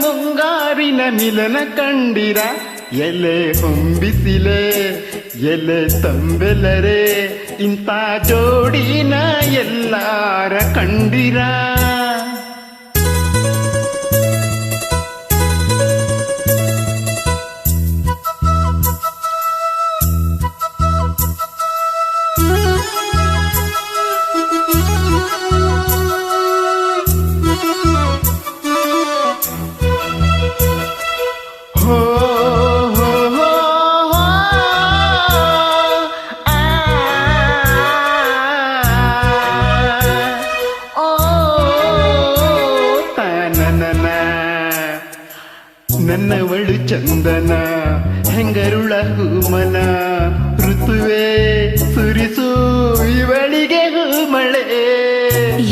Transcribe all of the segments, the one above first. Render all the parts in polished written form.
ಮುಂಗಾರಿನ ಮಿಲನ ಕಂಡಿರ ಎಲೆ ಹೊಂಬಿಸಿಲೆ ಎಲೆ ತಂಬೆಲರೆ ಇಂಥ ಜೋಡಿನ ಎಲ್ಲಾರ ಕಂಡಿರ ನನ್ನವಳು ಚಂದನ ಹೆಂಗರುಳ ಹೂಮನ ಋತುವೆ ಸುರಿಸು ಇವಳಿಗೆ ಹೂಮಳೆ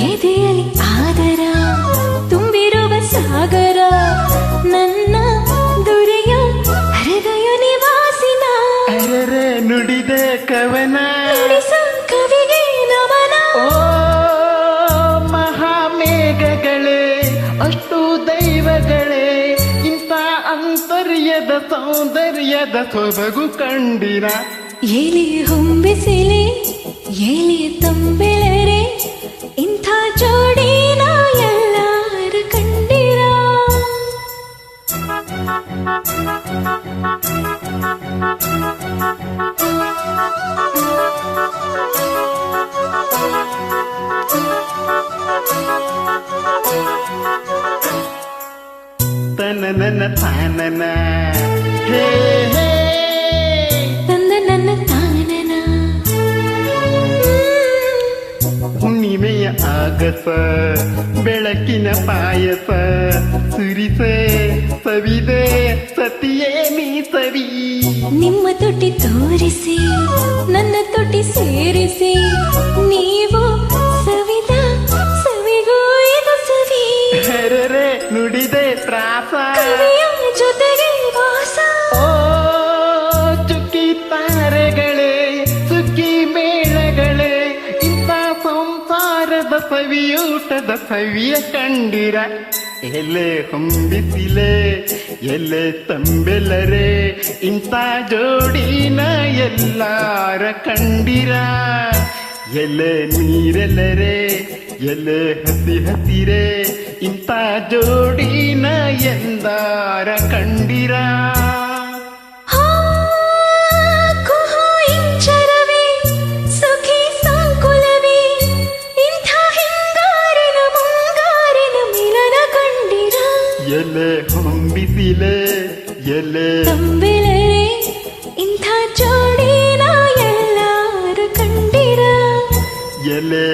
ಎದೆಯಲ್ಲಿ ಆದರ ತುಂಬಿರುವ ಸಾಗರ ನನ್ನ ದುರಿಯ ಹೃದಯ ನಿವಾಸಿನ ಅರರೆ ನುಡಿದೆ ಕವನ ಕವಿಗೆ ನಮನ ಓ ಮಹಾಮೇಘಗಳೇ ಅಷ್ಟು ದೈವಗಳೇ ಅಂತರ್ಯದ ಸೌಂದರ್ಯದ ಸೊಬಗು ಕಂಡಿರ ಎಲೆ ಹೊಂಬಿಸಿಲೆ ಎಲೆ ತಂಬೆಳರೆ ಇಂಥ ಜೋಡಿನ ಎಲ್ಲಾರ ಕಂಡಿರ ತನನನ ತಾನನ ಹೇ ಹೇ ತಂದ ನನ್ನ ತಾನನ ಹುಣ್ಣಿಮೆಯ ಆಗಸ ಬೆಳಕಿನ ಪಾಯಸ ಸುರಿಸೆ ಸವಿದೆ ಸತಿಯೇ ನೀ ಸವಿ ನಿಮ್ಮ ತೊಟ್ಟಿ ತೋರಿಸಿ ನನ್ನ ತೊಟ್ಟಿ ಸೇರಿಸಿ ನೀವು ಸವಿದ ಸವಿಗೂ ಇದು ಸವಿ ಹೆರರೆ ನುಡಿದೆ ತ್ರಾಸ ಜೊತೆಗೆ ವಾಸ ಓ ಚುಕ್ಕಿ ತಾರೆಗಳೇ ಸುಗ್ಗಿ ಮೇಳಗಳೇ ಇಂಥ ಸಂಸಾರದ ಸವಿಯೂಟದ ಸವಿಯ ಕಂಡಿರ ಎಲೆ ಹೊಂಬಿಸಿಲೆ ಎಲೆ ತಂಬೆಲರೆ ಇಂಥ ಜೋಡಿನ ಎಲ್ಲಾರ ಕಂಡಿರ ಎಲೆ ನೀರೆಲ್ಲರೆ ಎಲೆ ಹಸಿ ಹಸಿರೆ ಇಂಥ ಜೋಡಿನ ಎಂದಾರ ಕಂಡಿರ ಎಲೆ ಹೊಂಬಿಸಿಲೆ ಎಲೆ ತಂಬೆಳರೆ ಇಂಥ ಜೋಡಿನ ಎಲ್ಲಾರು ಕಂಡಿರ ಎಲೆ